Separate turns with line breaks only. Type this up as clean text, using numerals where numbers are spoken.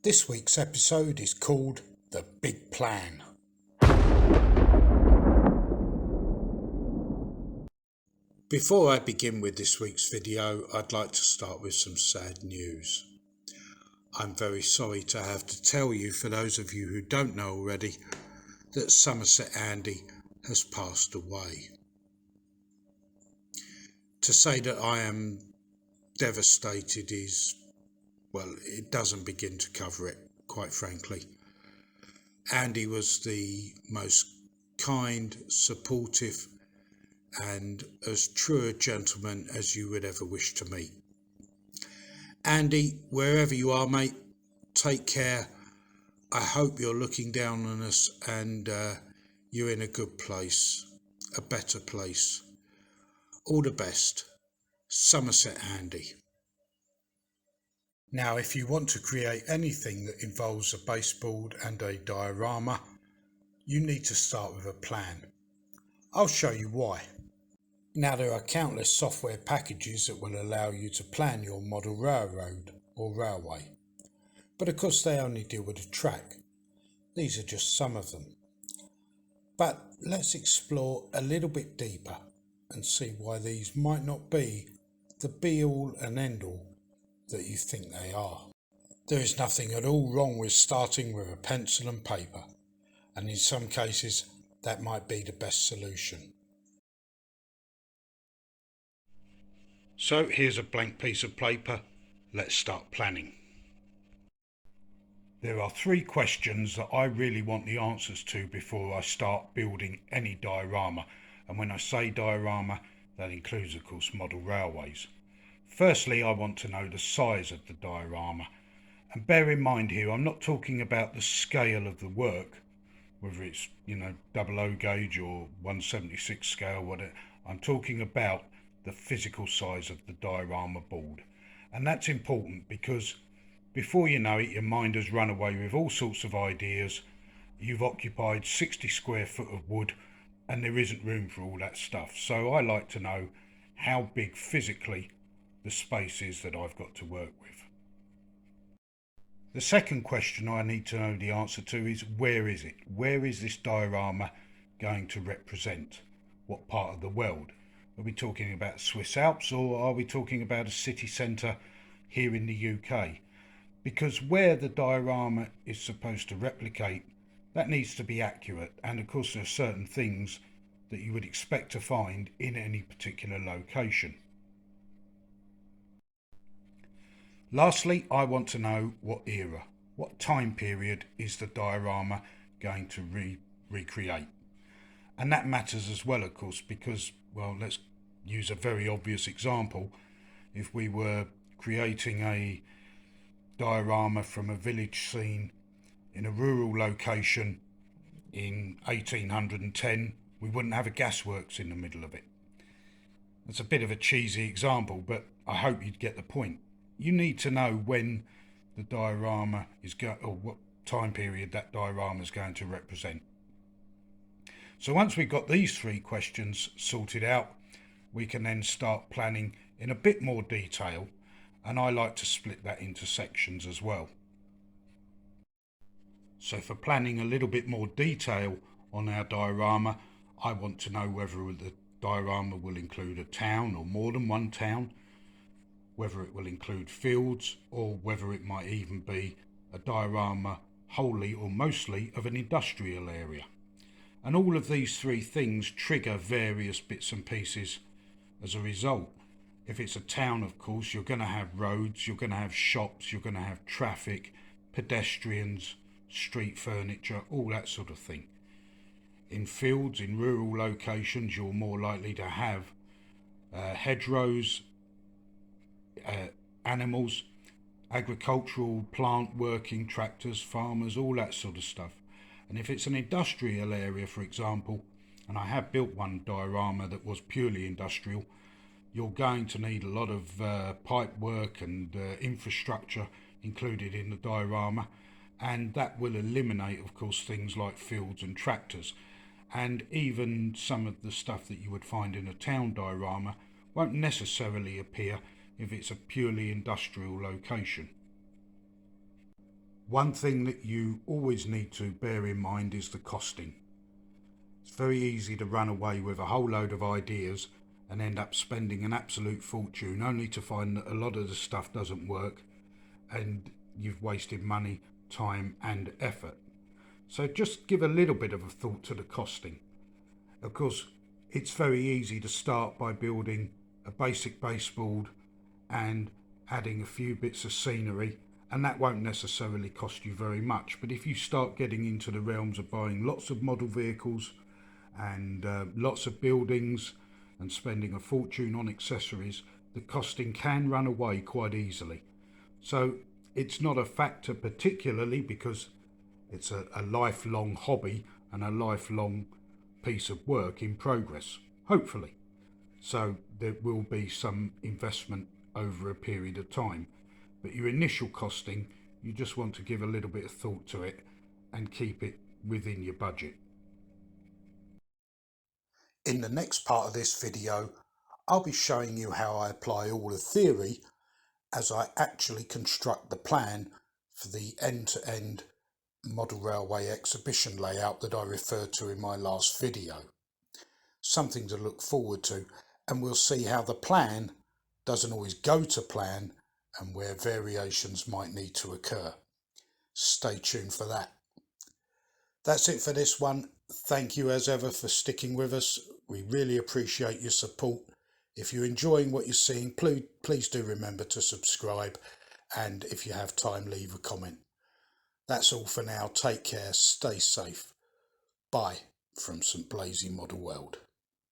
This week's episode is called The Big Plan. Before I begin with this week's video, I'd like to start with some sad news. I'm very sorry to have to tell you, for those of you who don't know already, that Somerset Andy has passed away. To say that I am devastated is, well, it doesn't begin to cover it, quite frankly. Andy was the most kind, supportive, and as true a gentleman as you would ever wish to meet. Andy, wherever you are, mate, take care. I hope you're looking down on us and you're in a good place, a better place. All the best. Somerset Andy. Now, if you want to create anything that involves a baseboard and a diorama, you need to start with a plan. I'll show you why. Now, there are countless software packages that will allow you to plan your model railroad or railway, but of course they only deal with a track. These are just some of them. But let's explore a little bit deeper and see why these might not be the be-all and end-all that you think they are. There is nothing at all wrong with starting with a pencil and paper, and in some cases that might be the best solution. So here's a blank piece of paper. Let's start planning. There are 3 questions that I really want the answers to before I start building any diorama, and when I say diorama, that includes of course model railways. Firstly, I want to know the size of the diorama, and bear in mind here I'm not talking about the scale of the work, whether it's 00 gauge or 1/76 scale, whatever. I'm talking about the physical size of the diorama board, and that's important because before you know it, your mind has run away with all sorts of ideas. You've occupied 60 square foot of wood and there isn't room for all that stuff. So I like to know how big physically the space is that I've got to work with. The second question I need to know the answer to is, where is it? Where is this diorama going to represent? What part of the world? Are we talking about Swiss Alps, or are we talking about a city centre here in the UK? Because where the diorama is supposed to replicate, that needs to be accurate, and of course there are certain things that you would expect to find in any particular location. Lastly, I want to know what era, what time period is the diorama going to recreate. And that matters as well, of course, because, well, let's use a very obvious example. If we were creating a diorama from a village scene in a rural location in 1810, we wouldn't have a gasworks in the middle of it. That's a bit of a cheesy example, but I hope you'd get the point. You need to know when the diorama is or what time period that diorama is going to represent. So once we've got these 3 questions sorted out, we can then start planning in a bit more detail, and I like to split that into sections as well. So for planning a little bit more detail on our diorama, I want to know whether the diorama will include a town or more than one town, whether it will include fields, or whether it might even be a diorama wholly or mostly of an industrial area. And all of these 3 things trigger various bits and pieces as a result. If it's a town, of course, you're going to have roads, you're going to have shops, you're going to have traffic, pedestrians, street furniture, all that sort of thing. In fields, in rural locations, you're more likely to have hedgerows, animals, agricultural plant working, tractors, farmers, all that sort of stuff. And if it's an industrial area, for example, and I have built one diorama that was purely industrial, you're going to need a lot of pipe work and infrastructure included in the diorama, and that will eliminate, of course, things like fields and tractors. And even some of the stuff that you would find in a town diorama won't necessarily appear if it's a purely industrial location. One thing that you always need to bear in mind is the costing. It's very easy to run away with a whole load of ideas and end up spending an absolute fortune only to find that a lot of the stuff doesn't work and you've wasted money, time and effort. So just give a little bit of a thought to the costing. Of course, it's very easy to start by building a basic baseboard and adding a few bits of scenery, and that won't necessarily cost you very much. But if you start getting into the realms of buying lots of model vehicles and lots of buildings and spending a fortune on accessories, the costing can run away quite easily. So it's not a factor particularly because it's a lifelong hobby and a lifelong piece of work in progress, hopefully. So there will be some investment over a period of time. But your initial costing, you just want to give a little bit of thought to it and keep it within your budget. In the next part of this video, I'll be showing you how I apply all the theory as I actually construct the plan for the end-to-end model railway exhibition layout that I referred to in my last video. Something to look forward to, and we'll see how the plan doesn't always go to plan and where variations might need to occur. Stay tuned for that. That's it for this one. Thank you as ever for sticking with us. We really appreciate your support. If you're enjoying what you're seeing, please do remember to subscribe, and if you have time, leave a comment. That's all for now. Take care, stay safe. Bye from St Blasey Model World.